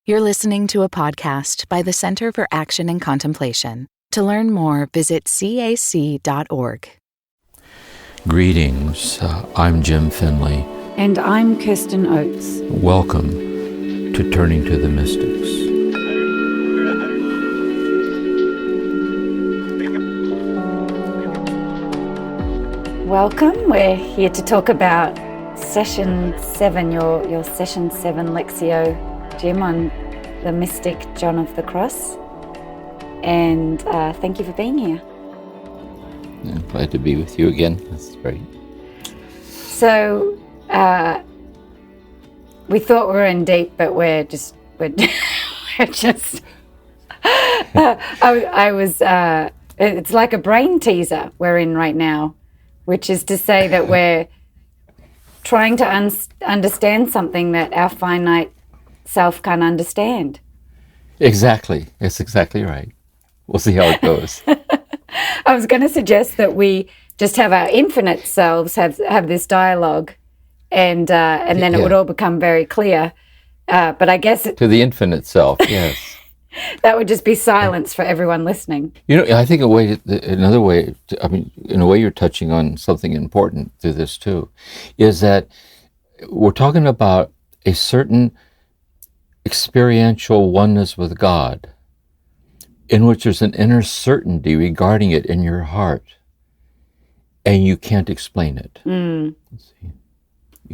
You're listening to a podcast by the Center for Action and Contemplation. To learn more, visit cac.org. Greetings, I'm Jim Finley. And I'm Kirsten Oates. Welcome to Turning to the Mystics. Welcome. We're here to talk about Session 7, your Session 7 Lectio, Jim, on the mystic John of the Cross. And thank you for being here. I'm glad to be with you again. That's great. So, we thought we were in deep, but we're just. It's like a brain teaser we're in right now, which is to say that we're trying to understand something that our finite self can't understand. Exactly. That's exactly right. We'll see how it goes. I was going to suggest that we just have our infinite selves have this dialogue, and then it would all become very clear. But I guess to the infinite self, yes. That would just be silence for everyone listening. You know, I think in a way you're touching on something important through this too, is that we're talking about a certain experiential oneness with God, in which there's an inner certainty regarding it in your heart, and you can't explain it. You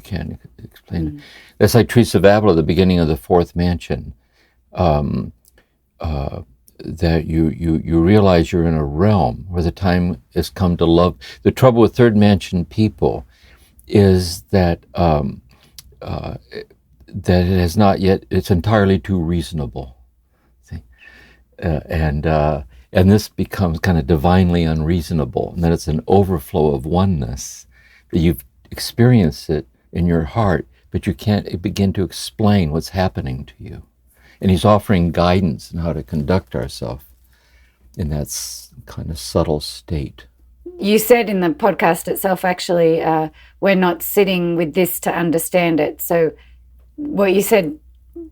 can't explain it. That's like Teresa of Avila at the beginning of the Fourth Mansion, that you realize you're in a realm where the time has come to love. The trouble with Third Mansion people is that that it has not yet, it's entirely too reasonable. And this becomes kind of divinely unreasonable, and then it's an overflow of oneness, that you've experienced it in your heart, but you can't begin to explain what's happening to you. And he's offering guidance on how to conduct ourselves in that kind of subtle state. You said in the podcast itself, actually, we're not sitting with this to understand it. So what you said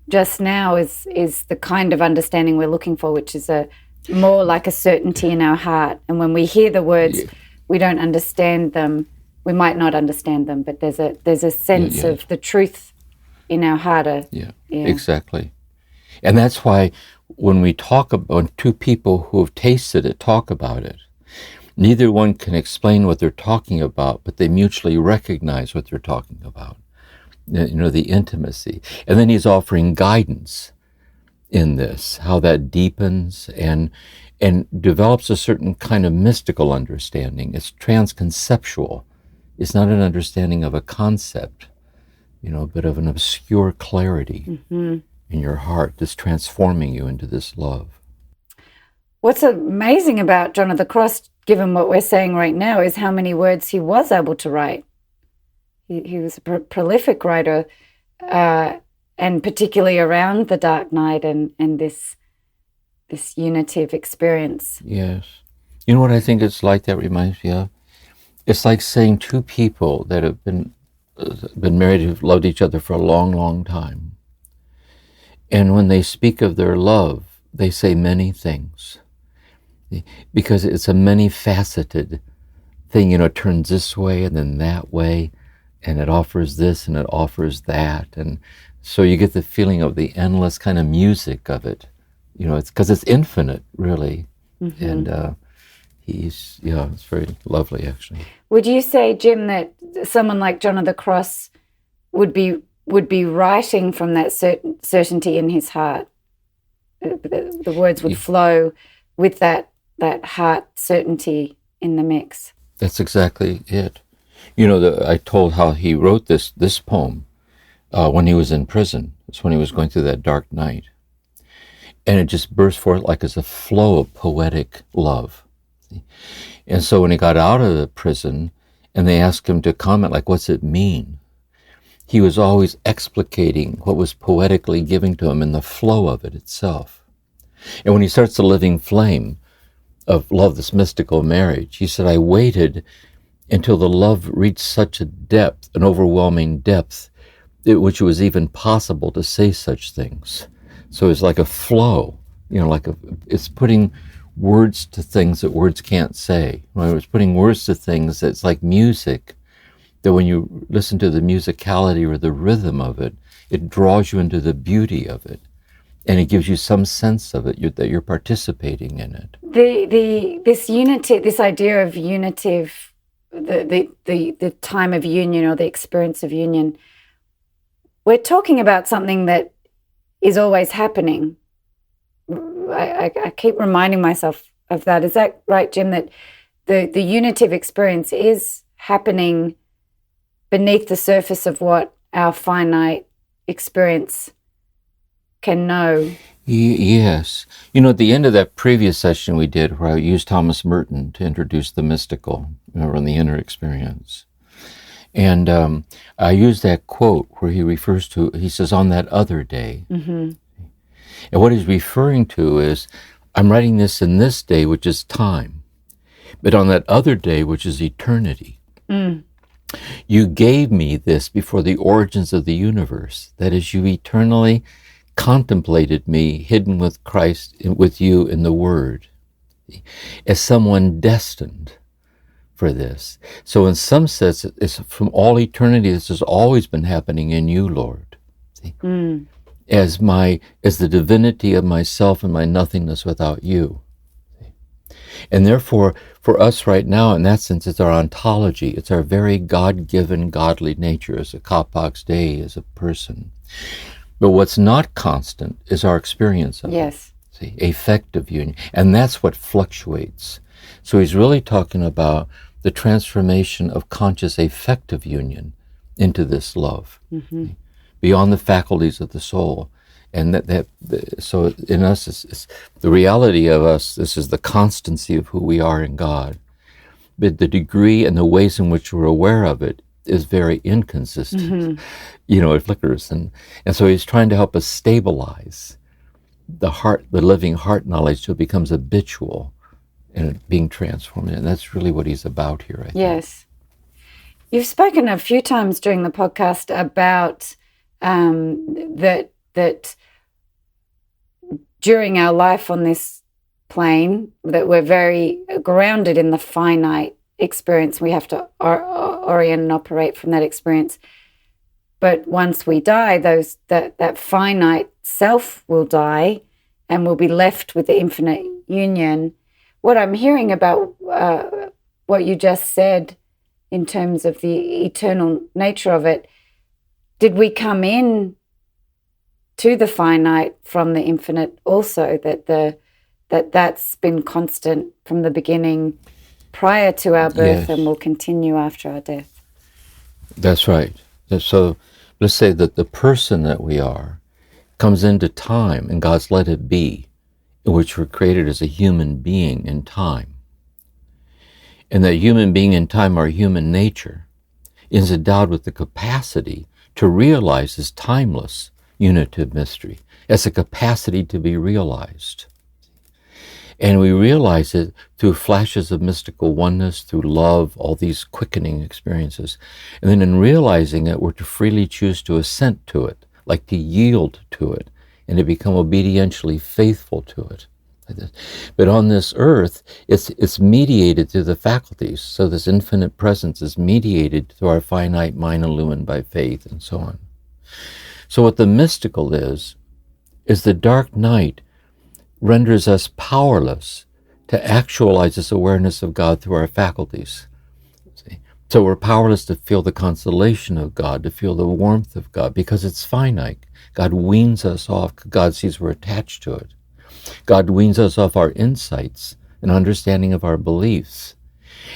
just now is the kind of understanding we're looking for, which is more like a certainty in our heart. And when we hear the words, we don't understand them. We might not understand them, but there's a sense of the truth in our heart. Exactly. And that's why when we talk about two people who have tasted it, talk about it, neither one can explain what they're talking about, but they mutually recognize what they're talking about. You know, the intimacy. And then he's offering guidance in this, how that deepens and develops a certain kind of mystical understanding. It's transconceptual. It's not an understanding of a concept, but of an obscure clarity in your heart that's transforming you into this love. What's amazing about John of the Cross, given what we're saying right now, is how many words he was able to write. He was a prolific writer, and particularly around the Dark Night and this unitive experience. Yes. You know what I think it's like that reminds me of? It's like saying two people that have been married, who've loved each other for a long, long time. And when they speak of their love, they say many things. Because it's a many-faceted thing, it turns this way and then that way. And it offers this and it offers that. And so you get the feeling of the endless kind of music of it. It's because it's infinite, really. And it's very lovely, actually. Would you say, Jim, that someone like John of the Cross would be writing from that certainty in his heart? The words would flow with that heart certainty in the mix. That's exactly it. I told how he wrote this poem when he was in prison. It's when he was going through that dark night. And it just burst forth like as a flow of poetic love. And so when he got out of the prison and they asked him to comment, like, what's it mean? He was always explicating what was poetically giving to him in the flow of it itself. And when he starts the living flame of love, this mystical marriage, he said, I waited until the love reached such a depth, an overwhelming depth, which it was even possible to say such things. So it's like a flow, it's putting words to things that words can't say. Right? It's putting words to things that's like music, that when you listen to the musicality or the rhythm of it, it draws you into the beauty of it. And it gives you some sense of it, that you're participating in it. This unity, this idea of unitive, the time of union or the experience of union, we're talking about something that is always happening. I keep reminding myself of that. Is that right, Jim, that the unitive experience is happening beneath the surface of what our finite experience can know? Yes. At the end of that previous session we did, where I used Thomas Merton to introduce the mystical, around the inner experience. And I used that quote where he says, on that other day. Mm-hmm. And what he's referring to is, I'm writing this in this day, which is time, but on that other day, which is eternity. Mm. You gave me this before the origins of the universe. That is, you eternally contemplated me hidden with Christ, with you in the Word, as someone destined for this. So in some sense, it's from all eternity, this has always been happening in you, Lord. See? Mm. As the divinity of myself and my nothingness without you. See? And therefore, for us right now, in that sense, it's our ontology. It's our very God-given, godly nature as a Kapak's day, as a person. But what's not constant is our experience of it. See, affective union. And that's what fluctuates. So he's really talking about the transformation of conscious affective union into this love, beyond the faculties of the soul. And so in us, it's the reality of us, this is the constancy of who we are in God. But the degree and the ways in which we're aware of it is very inconsistent. It flickers. And so he's trying to help us stabilize the living heart knowledge till it becomes habitual and being transformed. And that's really what he's about here, I think. Yes. You've spoken a few times during the podcast about that during our life on this plane, that we're very grounded in the finite experience. We have to orient and operate from that experience. But once we die, that finite self will die and we'll be left with the infinite union. What I'm hearing about what you just said in terms of the eternal nature of it, did we come in to the finite from the infinite also, that's been constant from the beginning prior to our birth, and will continue after our death? That's right. So let's say that the person that we are comes into time, and God's let it be, in which we're created as a human being in time. And that human being in time, our human nature, is endowed with the capacity to realize this timeless unitive mystery, as a capacity to be realized. And we realize it through flashes of mystical oneness, through love, all these quickening experiences. And then in realizing it, we're to freely choose to assent to it, like to yield to it, and to become obedientially faithful to it. But on this earth, it's mediated through the faculties. So this infinite presence is mediated through our finite mind illumined by faith and so on. So what the mystical is the dark night renders us powerless to actualize this awareness of God through our faculties. See? So we're powerless to feel the consolation of God, to feel the warmth of God, because it's finite. God weans us off. God sees we're attached to it. God weans us off our insights and understanding of our beliefs.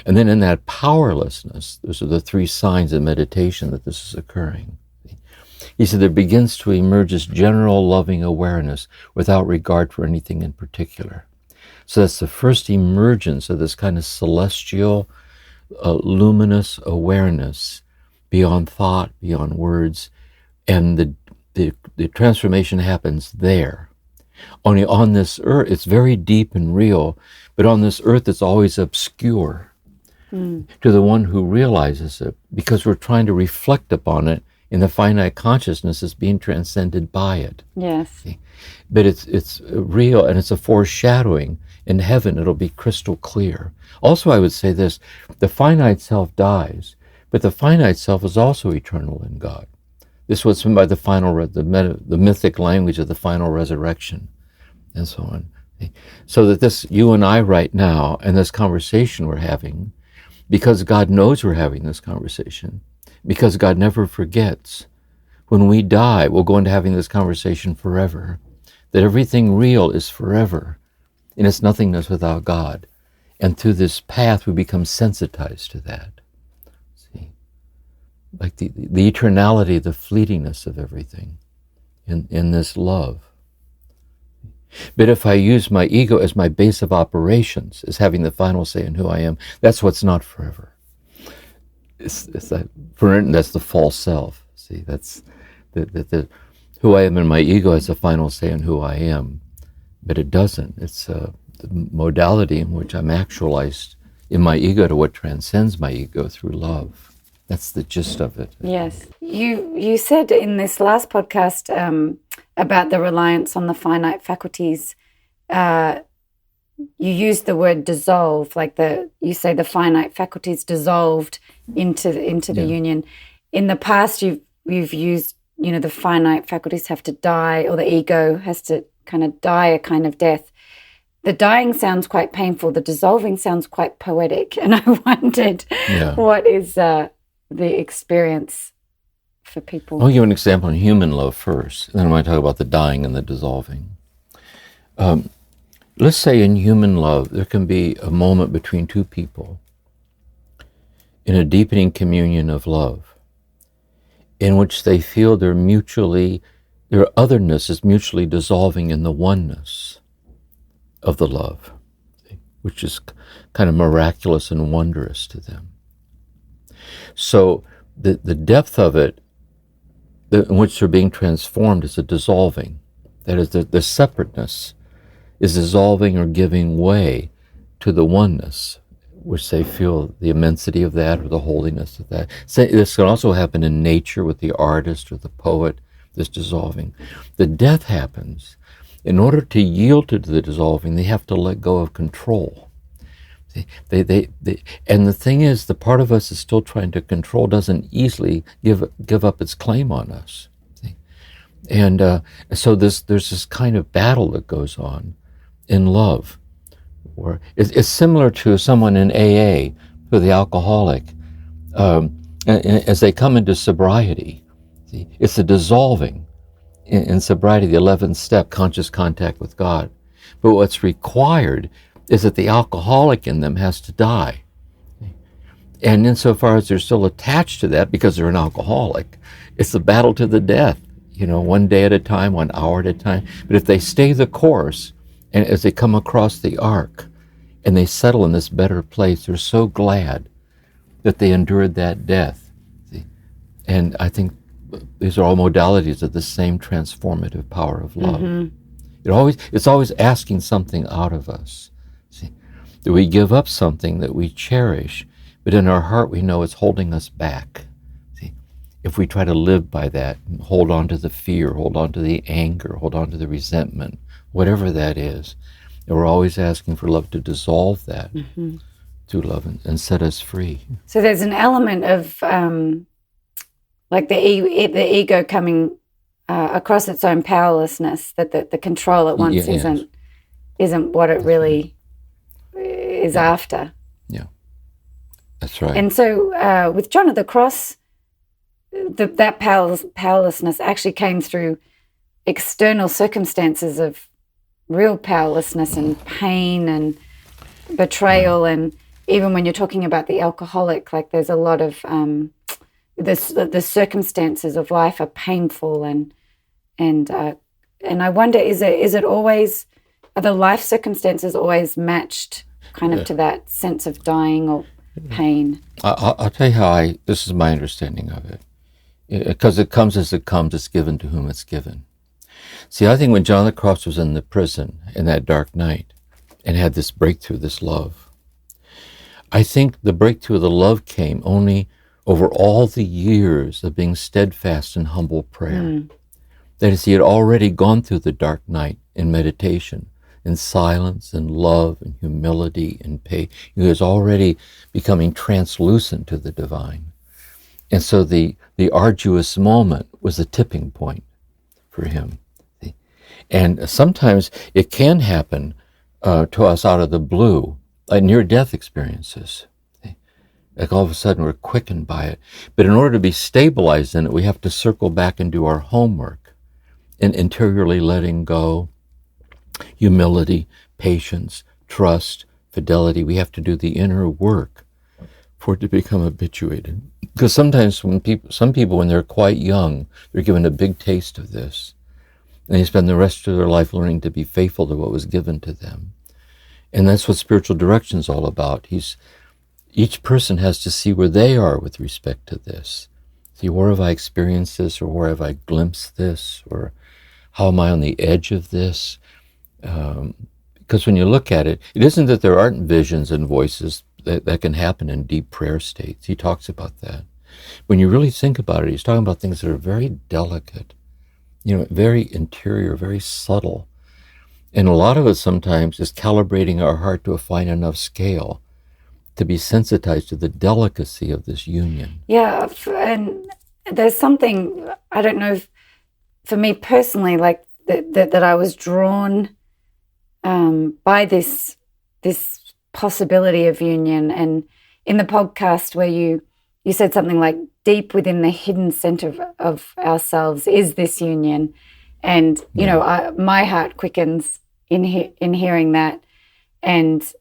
And then in that powerlessness, those are the three signs of meditation that this is occurring. He said there begins to emerge this general loving awareness without regard for anything in particular. So that's the first emergence of this kind of celestial, luminous awareness beyond thought, beyond words, and the transformation happens there. Only on this earth, it's very deep and real, but on this earth it's always obscure to the one who realizes it, because we're trying to reflect upon it And the finite consciousness is being transcended by it. Yes. See? But it's real, and it's a foreshadowing. In heaven, it'll be crystal clear. Also, I would say this, the finite self dies, but the finite self is also eternal in God. This was by the mythic language of the final resurrection, and so on. So that this, you and I right now, and this conversation we're having, because God knows we're having this conversation, because God never forgets, when we die, we'll go into having this conversation forever, that everything real is forever, and it's nothingness without God. And through this path, we become sensitized to that. See? Like the eternality, the fleetingness of everything in this love. But if I use my ego as my base of operations, as having the final say in who I am, that's what's not forever. That's the false self. See, that's the who I am in my ego has the final say in who I am, but it doesn't. It's the modality in which I'm actualized in my ego to what transcends my ego through love. That's the gist of it. Yes. You said in this last podcast about the reliance on the finite faculties, you used the word dissolve, like you say the finite faculties dissolved into the union. In the past, you've used, the finite faculties have to die, or the ego has to kind of die a kind of death. The dying sounds quite painful. The dissolving sounds quite poetic. And I wondered, what is the experience for people? I'll give an example in human love first, and then I might talk about the dying and the dissolving. Let's say in human love, there can be a moment between two people in a deepening communion of love in which they feel their otherness is mutually dissolving in the oneness of the love, which is kind of miraculous and wondrous to them. So the depth of it, in which they're being transformed, is a dissolving. That is, the separateness is dissolving or giving way to the oneness, which they feel the immensity of that or the holiness of that. So this can also happen in nature with the artist or the poet, this dissolving. The death happens. In order to yield to the dissolving, they have to let go of control. They and the thing is, the part of us is still trying to control, doesn't easily give up its claim on us. See? And so there's this kind of battle that goes on in love. Or it's similar to someone in AA, for the alcoholic, as they come into sobriety. See? It's a dissolving in sobriety, the 11th step, conscious contact with God. But what's required is that the alcoholic in them has to die. And insofar as they're still attached to that because they're an alcoholic, it's a battle to the death, one day at a time, 1 hour at a time. But if they stay the course, and as they come across the arc and they settle in this better place, they're so glad that they endured that death. See? And I think these are all modalities of the same transformative power of love. Mm-hmm. It's always asking something out of us. See? That we give up something that we cherish, but in our heart we know it's holding us back. See? If we try to live by that, and hold on to the fear, hold on to the anger, hold on to the resentment, whatever that is, and we're always asking for love to dissolve that through love and set us free. So there's an element of like the ego coming across its own powerlessness, that the control at once isn't what it really is after. Yeah, that's right. And so with John of the Cross, that powerlessness actually came through external circumstances of real powerlessness and pain and betrayal. And even when you're talking about the alcoholic, like there's a lot of the circumstances of life are painful, and I wonder, is it always, are the life circumstances always matched kind of to that sense of dying or pain? I'll tell you this is my understanding of it. Because it comes as it comes, it's given to whom it's given. See, I think when John of the Cross was in the prison in that dark night and had this breakthrough, this love, I think the breakthrough of the love came only over all the years of being steadfast in humble prayer. That is, he had already gone through the dark night in meditation, in silence, and love, and humility, and pain. He was already becoming translucent to the divine. And so the arduous moment was a tipping point for him. And sometimes it can happen to us out of the blue, like near-death experiences. Like all of a sudden we're quickened by it. But in order to be stabilized in it, we have to circle back and do our homework and interiorly letting go, humility, patience, trust, fidelity. We have to do the inner work for it to become habituated. Because sometimes some people, when they're quite young, they're given a big taste of this. And they spend the rest of their life learning to be faithful to what was given to them. And that's what spiritual direction is all about. Each person has to see where they are with respect to this. See, where have I experienced this, or where have I glimpsed this, or how am I on the edge of this? Because when you look at it, it isn't that there aren't visions and voices that can happen in deep prayer states. He talks about that. When you really think about it, he's talking about things that are very delicate, very interior, very subtle. And a lot of it sometimes is calibrating our heart to a fine enough scale to be sensitized to the delicacy of this union. Yeah, and there's something, I don't know, for me personally, like that I was drawn by this possibility of union. And in the podcast where you said something like, deep within the hidden center of ourselves is this union. And, my heart quickens in hearing that. And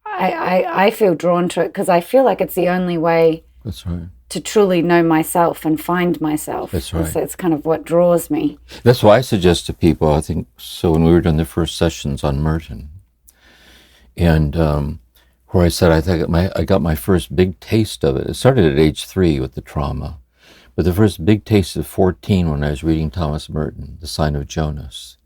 I feel drawn to it because I feel like it's the only way That's right. to truly know myself and find myself. That's right. It's kind of what draws me. That's why I suggest to people, I think, so when we were doing the first sessions on Merton, and where I said I got my first big taste of it. It started at age 3 with the trauma, but the first big taste of 14 when I was reading Thomas Merton, The Sign of Jonas.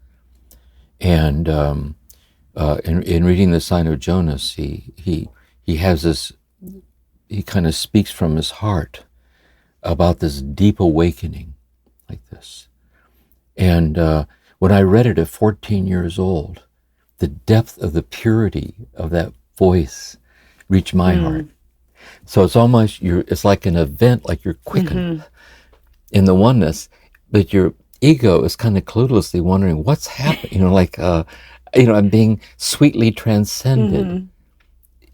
And in reading The Sign of Jonas, he has this, he kind of speaks from his heart about this deep awakening like this. And when I read it at 14 years old, the depth of the purity of that voice reached my heart. So it's almost, it's like an event, like you're quickened in the oneness, but your ego is kind of cluelessly wondering what's happening, I'm being sweetly transcended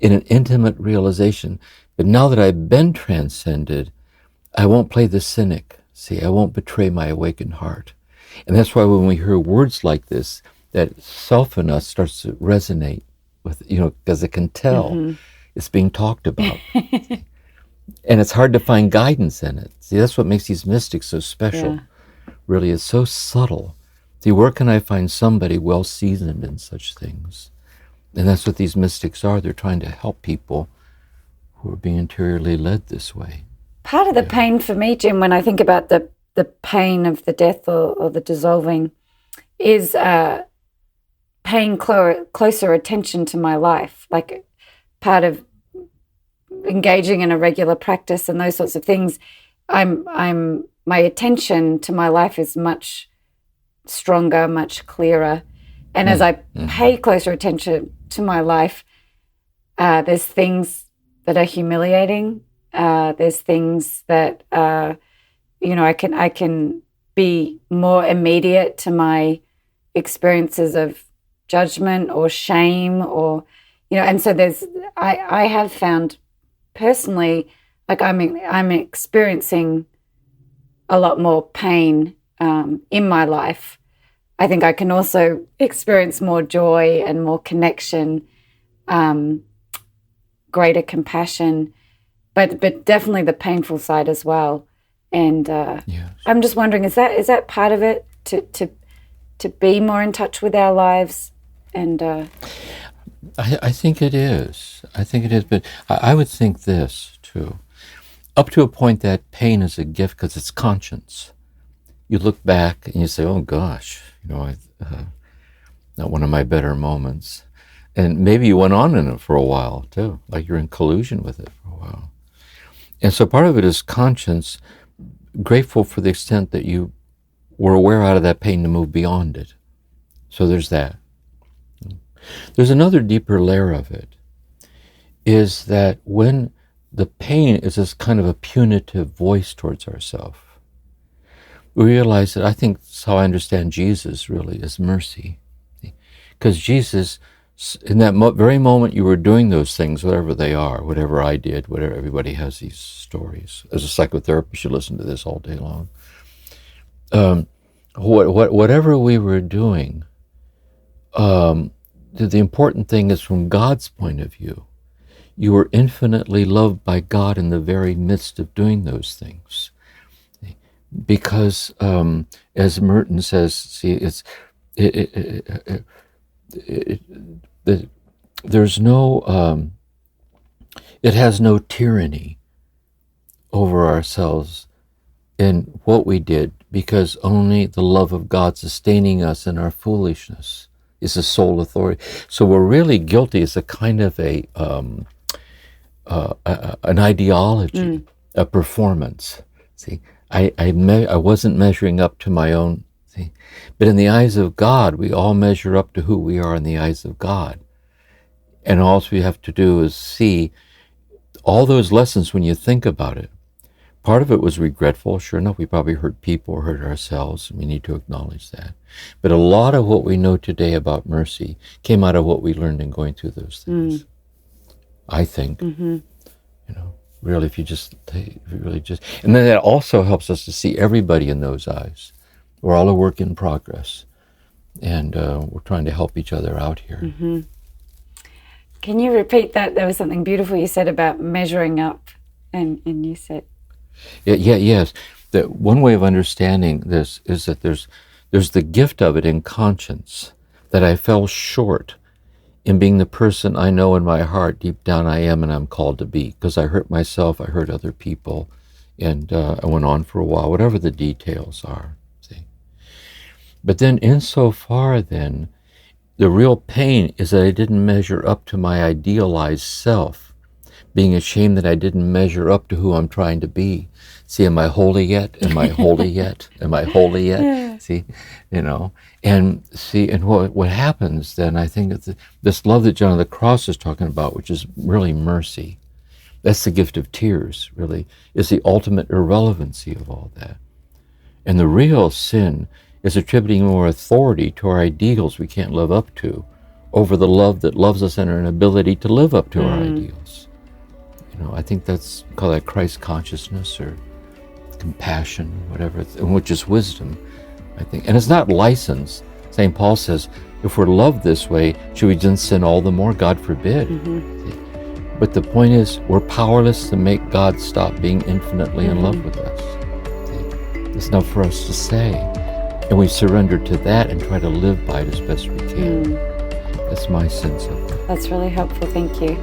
in an intimate realization. But now that I've been transcended, I won't play the cynic. See, I won't betray my awakened heart. And that's why when we hear words like this, that self in us starts to resonate with, because it can tell it's being talked about. And it's hard to find guidance in it. See, that's what makes these mystics so special. Yeah. Really, it's so subtle. See, where can I find somebody well seasoned in such things? And that's what these mystics are. They're trying to help people who are being interiorly led this way. Part of the pain for me, Jim, when I think about the pain of the death or the dissolving, is paying closer attention to my life. Like part of engaging in a regular practice and those sorts of things, my attention to my life is much stronger, much clearer. And as I pay closer attention to my life, there's things that are humiliating. There's things that I can be more immediate to my experiences of judgment or shame, or and so I have found personally, like I'm experiencing a lot more pain in my life. I think I can also experience more joy and more connection, greater compassion, but definitely the painful side as well. And yes. I'm just wondering, is that part of it, to be more in touch with our lives? And I think it is. But I would think this too. Up to a point, that pain is a gift because it's conscience. You look back and you say, "Oh gosh, not one of my better moments," and maybe you went on in it for a while too, like you're in collusion with it for a while. And so part of it is conscience, grateful for the extent that you were aware out of that pain to move beyond it. So there's that. There's another deeper layer of it, is that when the pain is this kind of a punitive voice towards ourselves, we realize that I think that's how I understand Jesus really, is mercy. Because Jesus, in that very moment you were doing those things, whatever they are, whatever I did, whatever, everybody has these stories. As a psychotherapist, you listen to this all day long. Whatever we were doing, the important thing is from God's point of view, you were infinitely loved by God in the very midst of doing those things. Because, as Merton says, see, there's no, it has no tyranny over ourselves in what we did, because only the love of God sustaining us in our foolishness is the sole authority. So we're really guilty as a kind of an ideology, a performance. See, I wasn't measuring up to my own thing. But in the eyes of God, we all measure up to who we are in the eyes of God. And all we have to do is see all those lessons when you think about it. Part of it was regretful. Sure enough, we probably hurt people or hurt ourselves, and we need to acknowledge that. But a lot of what we know today about mercy came out of what we learned in going through those things. I think, really, if you really just, and then that also helps us to see everybody in those eyes. We're all a work in progress, and we're trying to help each other out here. Can you repeat that? There was something beautiful you said about measuring up, and you said, yes. That one way of understanding this is that there's the gift of it in conscience, that I fell short in being the person I know in my heart deep down I am and I'm called to be, because I hurt myself, I hurt other people, and I went on for a while, whatever the details are. See, but then insofar then, the real pain is that I didn't measure up to my idealized self, being ashamed that I didn't measure up to who I'm trying to be. See, am I holy yet? Am I holy yet? Am I holy yet? Yeah. See, and see, and what happens then, I think, is this love that John of the Cross is talking about, which is really mercy. That's the gift of tears, really, is the ultimate irrelevancy of all that. And the real sin is attributing more authority to our ideals we can't live up to over the love that loves us and our inability to live up to our ideals. I think that's called that Christ consciousness or compassion, whatever, which is wisdom, I think. And it's not license. St. Paul says, if we're loved this way, should we then sin all the more? God forbid. But the point is, we're powerless to make God stop being infinitely in love with us. It's not for us to say. And we surrender to that and try to live by it as best we can. That's my sense of it. That's really helpful. Thank you.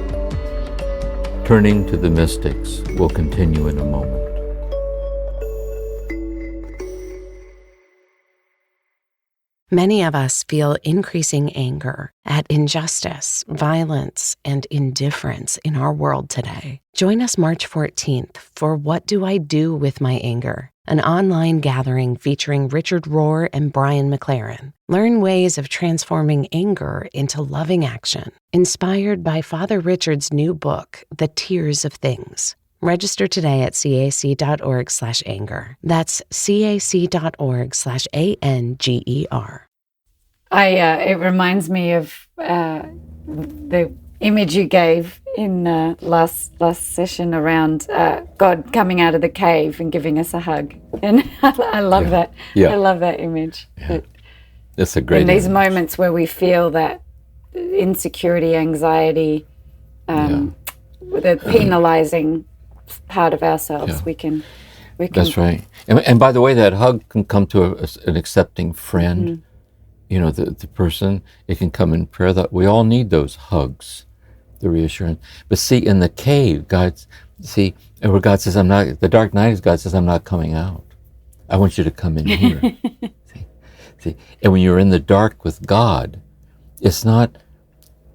Turning to the mystics will continue in a moment. Many of us feel increasing anger at injustice, violence, and indifference in our world today. Join us March 14th for What Do I Do With My Anger? An online gathering featuring Richard Rohr and Brian McLaren. Learn ways of transforming anger into loving action. Inspired by Father Richard's new book, The Tears of Things. Register today at cac.org/anger. That's cac.org/anger. It reminds me of the image you gave in last session around God coming out of the cave and giving us a hug, and I love that. I love that image. That's a great. In these moments where we feel that insecurity, anxiety, the penalizing part of ourselves, we can. That's right. And by the way, that hug can come to an accepting friend. The person, it can come in prayer. That we all need those hugs, the reassurance. But see, in the cave, where God says, I'm not, the dark night is God says, I'm not coming out. I want you to come in here. See, and when you're in the dark with God, it's not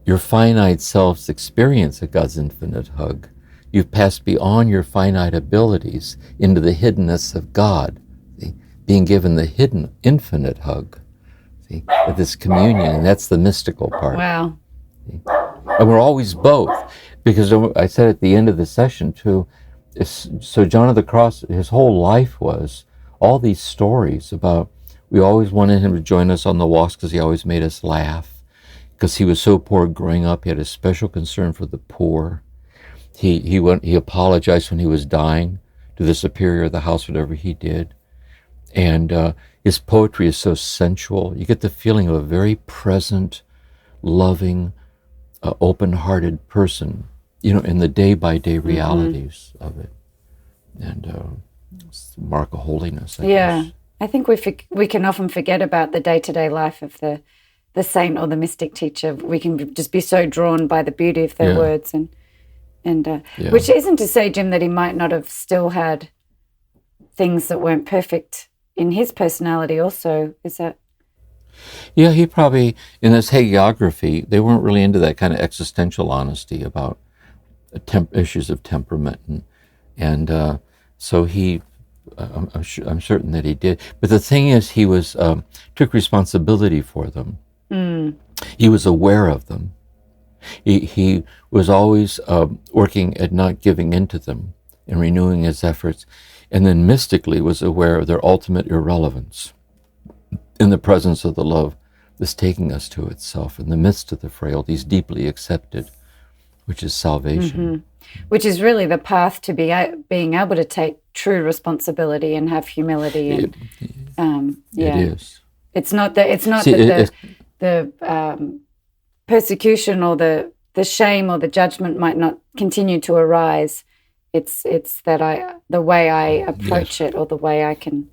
your finite self's experience of God's infinite hug. You've passed beyond your finite abilities into the hiddenness of God, see? Being given the hidden, infinite hug, see? At this communion, and that's the mystical part. Wow. See? And we're always both, because I said at the end of the session too, so John of the Cross, his whole life was all these stories about, we always wanted him to join us on the walks because he always made us laugh, because he was so poor growing up. He had a special concern for the poor. He apologized when he was dying to the superior of the house, whatever he did. And his poetry is so sensual. You get the feeling of a very present, loving, open-hearted person, in the day-by-day realities of it. And it's the mark of holiness, I guess. I think we can often forget about the day-to-day life of the saint or the mystic teacher. We can just be so drawn by the beauty of their words, and which isn't to say, Jim, that he might not have still had things that weren't perfect in his personality also. Is that? Yeah, he probably, in this hagiography, they weren't really into that kind of existential honesty about issues of temperament, and so he, I'm certain that he did. But the thing is, he was took responsibility for them. He was aware of them. He was always working at not giving in to them and renewing his efforts, and then mystically was aware of their ultimate irrelevance in the presence of the love that's taking us to itself, in the midst of the frailties, deeply accepted, which is salvation. Which is really the path to being able to take true responsibility and have humility. And it is. It's not that the persecution or the shame or the judgment might not continue to arise. It's that the way I approach it, or the way I can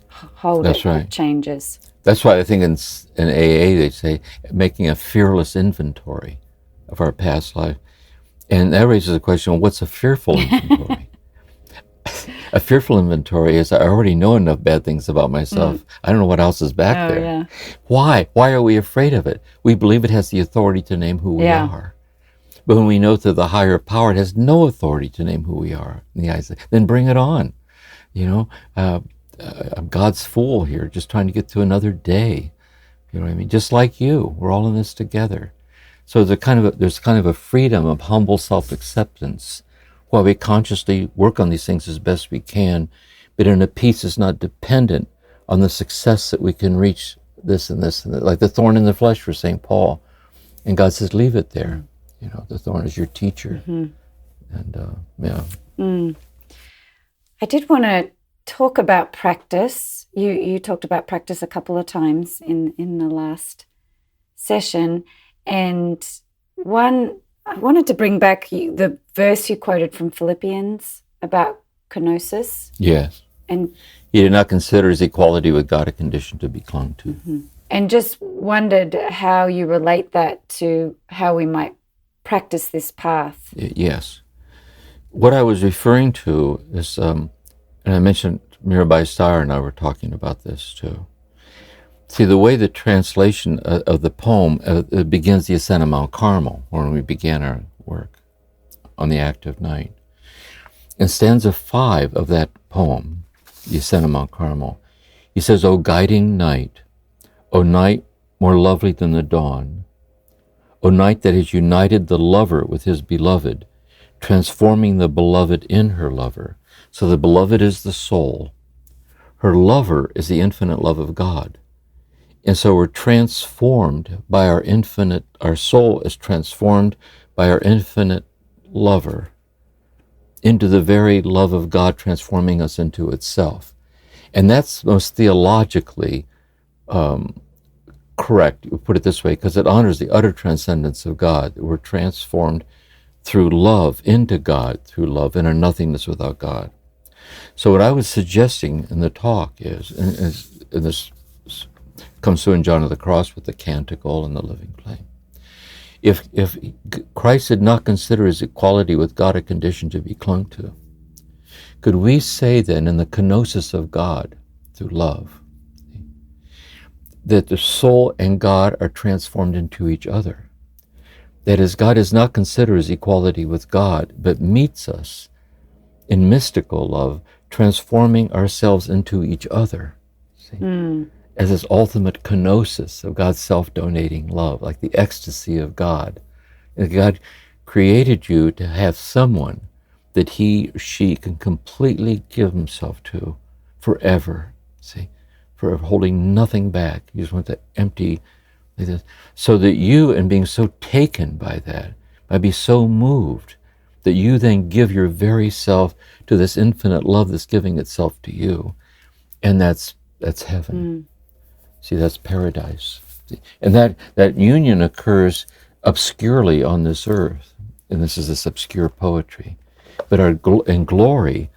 hold it, right. changes. That's why I think in AA they say making a fearless inventory of our past life. And that raises the question, what's a fearful inventory? A fearful inventory is, I already know enough bad things about myself. I don't know what else is back there. Yeah. Why? Why are we afraid of it? We believe it has the authority to name who we are. But when we know through the higher power, it has no authority to name who we are in the eyes of, then bring it on. I'm God's fool here, just trying to get through another day. You know what I mean? Just like you, we're all in this together. So there's kind of a freedom of humble self-acceptance while we consciously work on these things as best we can, but in a peace that's not dependent on the success that we can reach this and this and that. Like the thorn in the flesh for St. Paul. And God says, leave it there. The thorn is your teacher. And I did want to talk about practice. You talked about practice a couple of times in the last session. And I wanted to bring back the verse you quoted from Philippians about kenosis. Yes. And he did not consider his equality with God a condition to be clung to. And just wondered how you relate that to how we might practice this path. Yes. What I was referring to is, and I mentioned Mirabai Starr and I were talking about this too. See, the way the translation of the poem begins the ascent of Mount Carmel, when we began our work on the active night. In stanza 5 of that poem, the ascent of Mount Carmel, he says, O guiding night, O night more lovely than the dawn, O night that has united the lover with his beloved, transforming the beloved in her lover. So the beloved is the soul. Her lover is the infinite love of God. And so we're transformed by our soul is transformed by our infinite lover into the very love of God, transforming us into itself. And that's most theologically correct, you put it this way, because it honors the utter transcendence of God. We're transformed through love into God, through love, and our nothingness without God. So what I was suggesting in the talk is, and this comes through in John of the Cross with the Canticle and the Living Flame. If Christ did not consider his equality with God a condition to be clung to, could we say then in the kenosis of God through love that the soul and God are transformed into each other? That is, God does not consider his equality with God, but meets us in mystical love, transforming ourselves into each other. See? As this ultimate kenosis of God's self-donating love, like the ecstasy of God. And God created you to have someone that he or she can completely give himself to forever. See? For holding nothing back. You just want to empty like this. So that you, and being so taken by that, might be so moved that you then give your very self to this infinite love that's giving itself to you. And that's heaven. See, that's paradise. And that union occurs obscurely on this earth. And this is this obscure poetry. But in glory,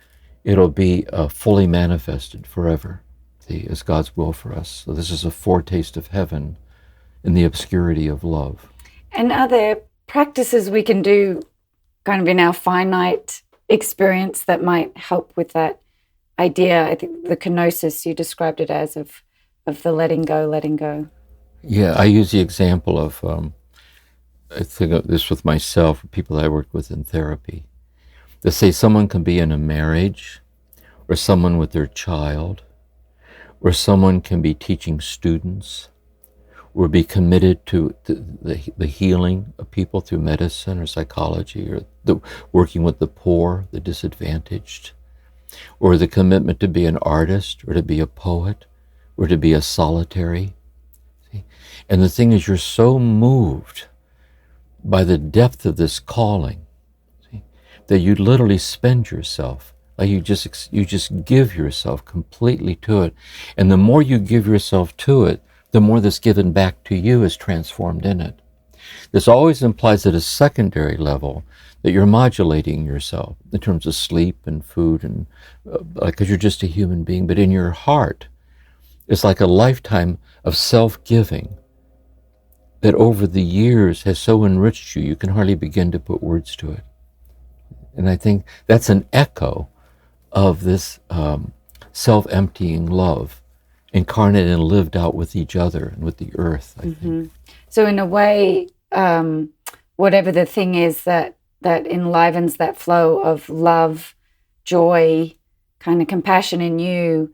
it'll be fully manifested forever. See, as God's will for us. So this is a foretaste of heaven in the obscurity of love. And are there practices we can do kind of in our finite experience that might help with that idea? I think the kenosis you described it as of the letting go. Yeah, I use the example of, I think of this with myself, people I worked with in therapy. They say someone can be in a marriage, or someone with their child, or someone can be teaching students, or be committed to the healing of people through medicine or psychology, or working with the poor, the disadvantaged, or the commitment to be an artist, or to be a poet, or to be a solitary. See? And the thing is, you're so moved by the depth of this calling, see, that you literally spend yourself, like you just give yourself completely to it. And the more you give yourself to it, the more that's given back to you is transformed in it. This always implies at a secondary level that you're modulating yourself in terms of sleep and food, and because you're just a human being. But in your heart, it's like a lifetime of self-giving that over the years has so enriched you, you can hardly begin to put words to it. And I think that's an echo of this self-emptying love, incarnate and lived out with each other and with the earth, I think. So in a way, whatever the thing is that enlivens that flow of love, joy, kind of compassion in you,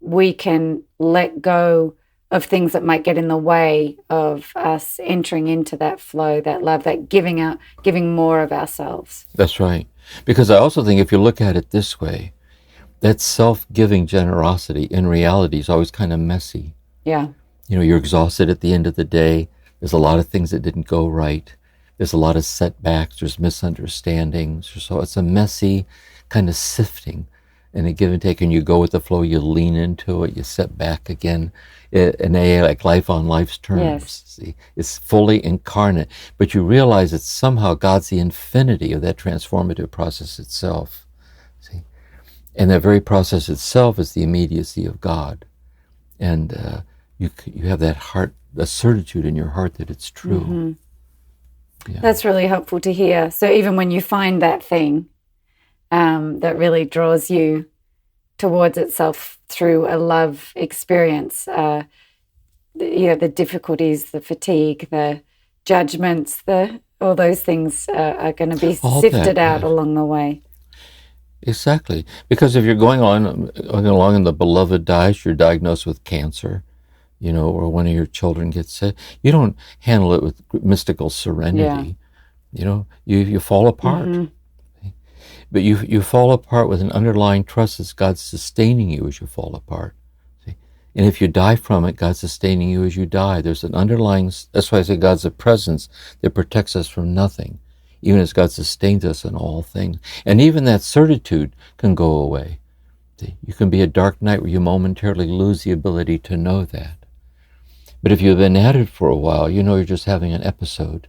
we can let go of things that might get in the way of us entering into that flow, that love, that giving more of ourselves. That's right. Because I also think if you look at it this way, that self-giving generosity in reality is always kind of messy. Yeah. You know, you're exhausted at the end of the day. There's a lot of things that didn't go right. There's a lot of setbacks. There's misunderstandings. So it's a messy kind of sifting and a give and take. And you go with the flow. You lean into it. You step back again. In AA, like life on life's terms. Yes. See, it's fully incarnate. But you realize that somehow God's the infinity of that transformative process itself. See, and that very process itself is the immediacy of God. And you have that heart, a certitude in your heart that it's true. Yeah. That's really helpful to hear. So even when you find that thing that really draws you towards itself through a love experience, the difficulties, the fatigue, the judgments, all those things are going to be sifted out along the way. Exactly. Because if you're going along and the beloved dies, you're diagnosed with cancer, you know, or one of your children gets sick, you don't handle it with mystical serenity. Yeah. You know, you fall apart. But you fall apart with an underlying trust that God's sustaining you as you fall apart. See? And if you die from it, God's sustaining you as you die. There's an underlying, that's why I say God's a presence that protects us from nothing, even as God sustains us in all things. And even that certitude can go away. See? You can be a dark night where you momentarily lose the ability to know that. But if you've been at it for a while, you know you're just having an episode.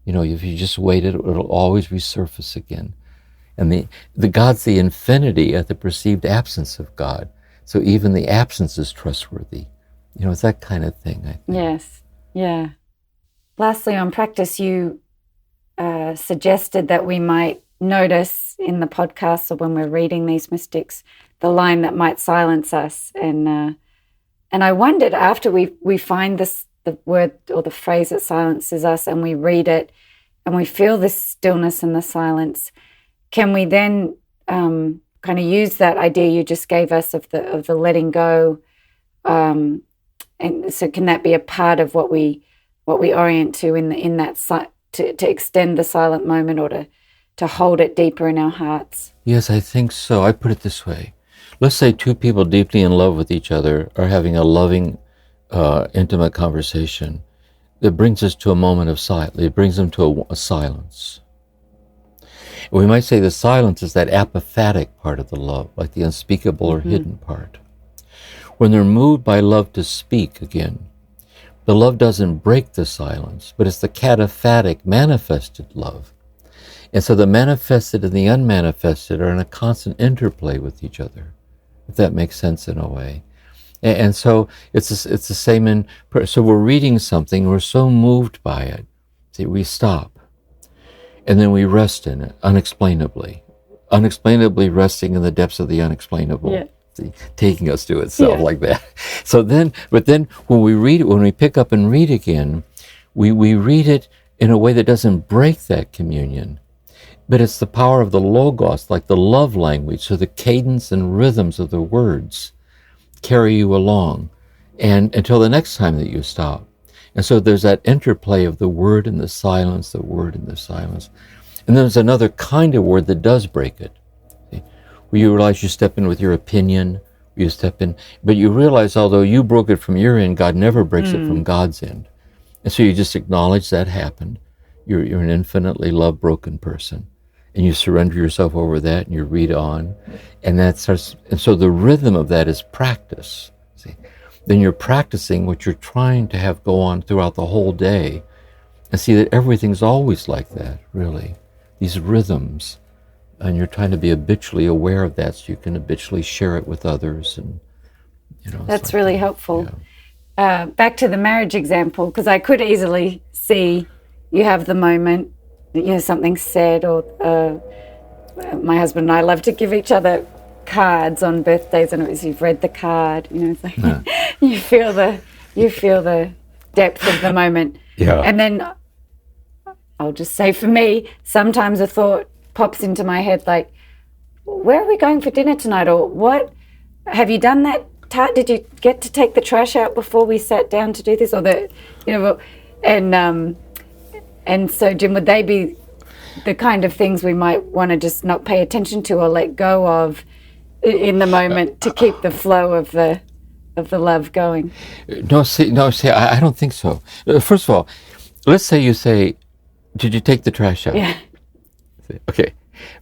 You know, if you just wait, it'll always resurface again. And the God's the infinity at the perceived absence of God. So even the absence is trustworthy. You know, it's that kind of thing, I think. Yes, yeah. Lastly, on practice, you suggested that we might notice in the podcast or when we're reading these mystics, the line that might silence us. And I wondered, after we find the word or the phrase that silences us, and we read it and we feel the stillness and the silence, can we then kind of use that idea you just gave us of the letting go? And so can that be a part of what we orient to in that to extend the silent moment, or to hold it deeper in our hearts? Yes, I think so. I put it this way. Let's say two people deeply in love with each other are having a loving, intimate conversation that brings us to a moment of silence. It brings them to a silence. We might say the silence is that apophatic part of the love, like the unspeakable or hidden part. When they're moved by love to speak again, the love doesn't break the silence, but it's the cataphatic manifested love. And so the manifested and the unmanifested are in a constant interplay with each other, if that makes sense in a way. And so it's the same so we're reading something, we're so moved by it. See, we stop, and then we rest in it unexplainably resting in the depths of the unexplainable. Yeah. See, taking us to itself like that. So then, but then when we read it, when we pick up and read again, we read it in a way that doesn't break that communion, but it's the power of the Logos, like the love language. So the cadence and rhythms of the words carry you along, and until the next time that you stop. And so there's that interplay of the word and the silence, the word and the silence. And then there's another kind of word that does break it. See? Where you realize you step in with your opinion, you step in, but you realize although you broke it from your end, God never breaks it from God's end. And so you just acknowledge that happened. You're an infinitely love-broken person. And you surrender yourself over that, and you read on, and that starts. And so the rhythm of that is practice. See, then you're practicing what you're trying to have go on throughout the whole day, and see that everything's always like that. Really, these rhythms, and you're trying to be habitually aware of that, so you can habitually share it with others. And that's like really helpful. Yeah. Back to the marriage example, because I could easily see you have the moment. Something said, or my husband and I love to give each other cards on birthdays, and it was, you've read the card, it's like you feel the depth of the moment. Yeah. And then I'll just say, for me, sometimes a thought pops into my head like, where are we going for dinner tonight? Or what, have you done that? Did you get to take the trash out before we sat down to do this? Or and so, Jim, would they be the kind of things we might want to just not pay attention to or let go of in the moment to keep the flow of the love going? No, I don't think so. First of all, let's say you say, did you take the trash out? Yeah. Okay.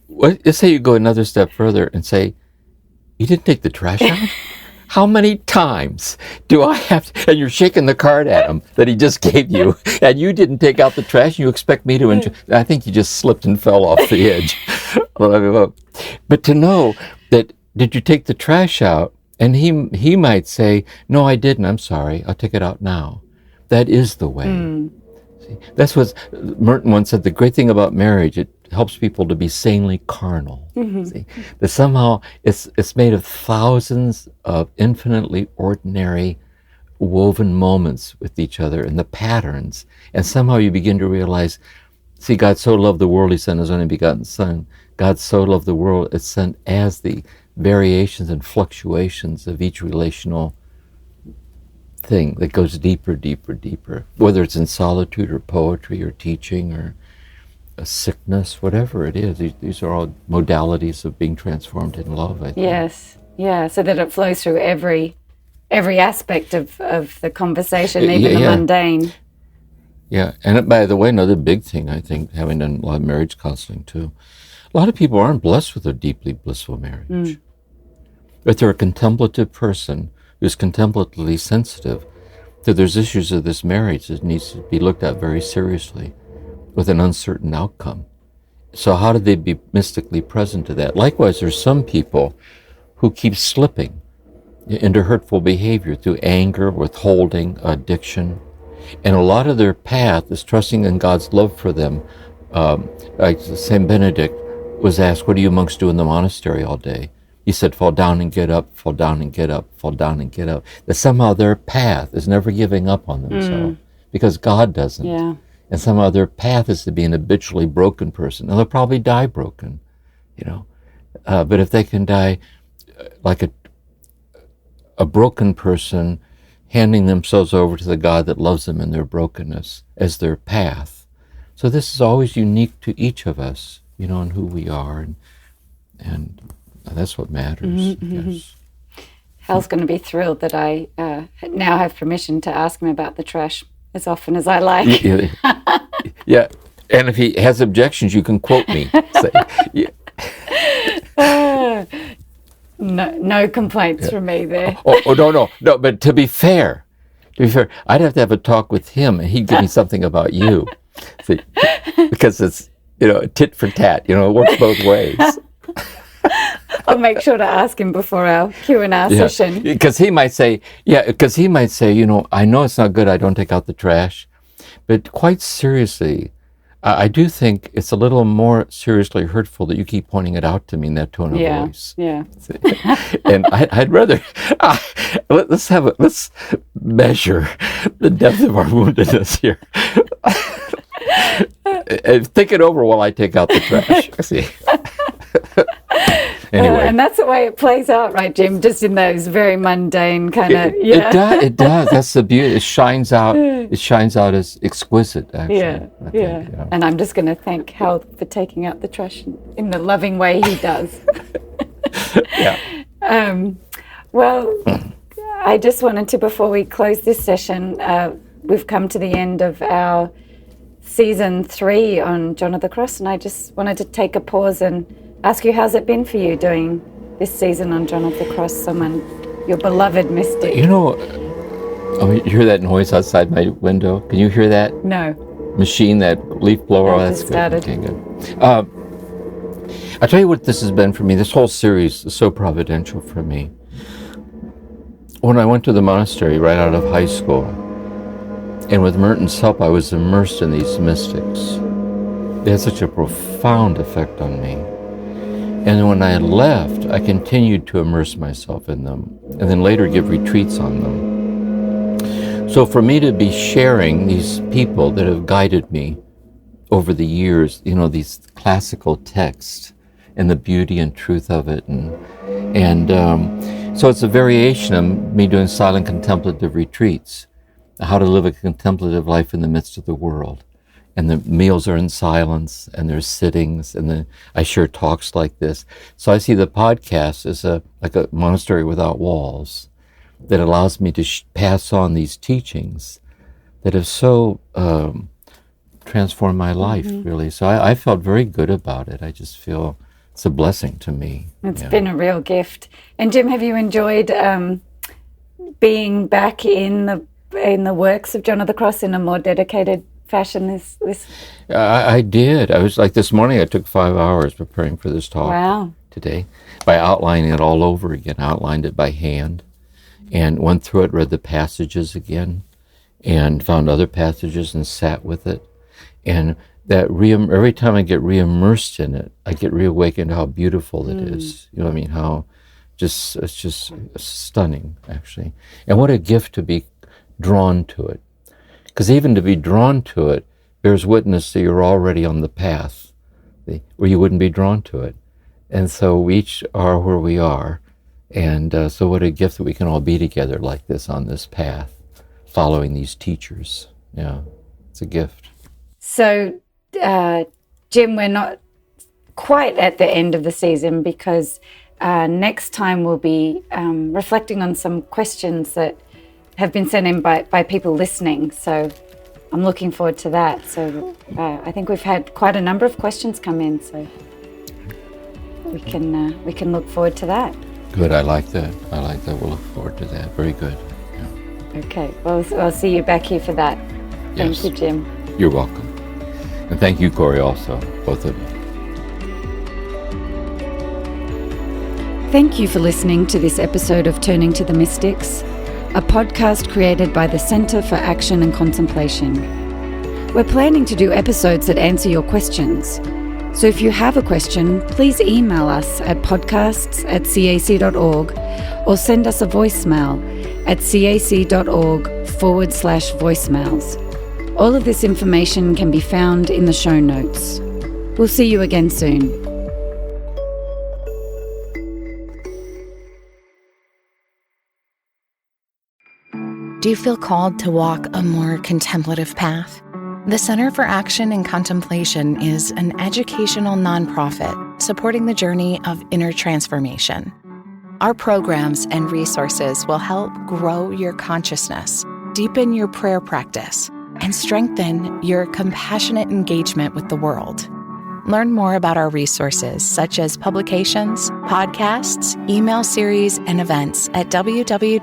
Let's say you go another step further and say, you didn't take the trash out? How many times do I have to, and you're shaking the card at him that he just gave you, and you didn't take out the trash, and you expect me to enjoy. I think you just slipped and fell off the edge. But to know that, did you take the trash out? And he might say, no, I didn't. I'm sorry. I'll take it out now. That is the way. See, that's what Merton once said. The great thing about marriage, it helps people to be sanely carnal. See, that somehow it's made of thousands of infinitely ordinary woven moments with each other and the patterns, and somehow you begin to realize, see, God so loved the world, he sent his only begotten Son. God so loved the world, it's sent as the variations and fluctuations of each relational thing that goes deeper, deeper, deeper, whether it's in solitude or poetry or teaching or a sickness, whatever it is. These are all modalities of being transformed in love, I think. Yes, yeah, so that it flows through every aspect of the conversation, even the mundane. Yeah, and by the way, another big thing, I think, having done a lot of marriage counseling too, a lot of people aren't blessed with a deeply blissful marriage. If they're a contemplative person who's contemplatively sensitive, that there's issues of this marriage that needs to be looked at very seriously with an uncertain outcome. So how do they be mystically present to that? Likewise, there's some people who keep slipping into hurtful behavior through anger, withholding, addiction. And a lot of their path is trusting in God's love for them. Like St. Benedict was asked, what do you monks do in the monastery all day? You said, fall down and get up, fall down and get up, fall down and get up. That somehow their path is never giving up on themselves because God doesn't. Yeah. And somehow their path is to be an habitually broken person. And they'll probably die broken, But if they can die like a broken person, handing themselves over to the God that loves them in their brokenness as their path. So this is always unique to each of us, and who we are. And that's what matters. Yes. Hal's going to be thrilled that I now have permission to ask him about the trash as often as I like. Yeah. And if he has objections, you can quote me. No complaints from me there. No. But to be fair, I'd have to have a talk with him, and he'd give me something about you. See, because it's tit for tat. It works both ways. I'll make sure to ask him before our Q&R session. Because he might say, I know it's not good I don't take out the trash, but quite seriously, I do think it's a little more seriously hurtful that you keep pointing it out to me in that tone of voice. Yeah. And I'd rather let's measure the depth of our woundedness here. Think it over while I take out the trash. See. Anyway. And that's the way it plays out, right, Jim? Just in those very mundane kind of. It does. That's the beauty. It shines out. It shines out as exquisite, actually. I think. And I'm just going to thank Hal for taking out the trash in the loving way he does. Well, I just wanted to, before we close this session, we've come to the end of our season 3 on John of the Cross, and I just wanted to take a pause and ask you, how's it been for you doing this season on John of the Cross, your beloved mystic? You hear that noise outside my window? Can you hear that? No. Machine, that leaf blower? That's good. Okay, good. I'll tell you what this has been for me. This whole series is so providential for me. When I went to the monastery right out of high school, and with Merton's help, I was immersed in these mystics. They had such a profound effect on me. And when I left, I continued to immerse myself in them, and then later give retreats on them. So for me to be sharing these people that have guided me over the years, these classical texts and the beauty and truth of it, and so it's a variation of me doing silent contemplative retreats, how to live a contemplative life in the midst of the world. And the meals are in silence, and there's sittings, and then I share talks like this. So I see the podcast as like a monastery without walls that allows me to pass on these teachings that have so transformed my life, really. So I felt very good about it. I just feel it's a blessing to me. It's been a real gift. And Jim, have you enjoyed being back in the works of John of the Cross in a more dedicated fashion this I did. I was like, this morning I took 5 hours preparing for this talk today by outlining it all over again. I outlined it by hand and went through it, read the passages again, and found other passages and sat with it. And that every time I get re-immersed in it, I get reawakened how beautiful it is. How it's just stunning, actually. And what a gift to be drawn to it. Because even to be drawn to it bears witness that you're already on the path where you wouldn't be drawn to it. And so we each are where we are. And so what a gift that we can all be together like this on this path, following these teachers. Yeah, it's a gift. So, Jim, we're not quite at the end of the season because next time we'll be reflecting on some questions that have been sent in by people listening. So I'm looking forward to that. So I think we've had quite a number of questions come in. So we can look forward to that. Good. I like that. We'll look forward to that. Very good. Yeah. Okay. Well, I'll see you back here for that. Yes. Thank you, Jim. You're welcome. And thank you, Corey, also, both of you. Thank you for listening to this episode of Turning to the Mystics, a podcast created by the Center for Action and Contemplation. We're planning to do episodes that answer your questions. So if you have a question, please email us at podcasts@cac.org or send us a voicemail at cac.org/voicemails. All of this information can be found in the show notes. We'll see you again soon. Do you feel called to walk a more contemplative path? The Center for Action and Contemplation is an educational nonprofit supporting the journey of inner transformation. Our programs and resources will help grow your consciousness, deepen your prayer practice, and strengthen your compassionate engagement with the world. Learn more about our resources, such as publications, podcasts, email series, and events at www.cac.org.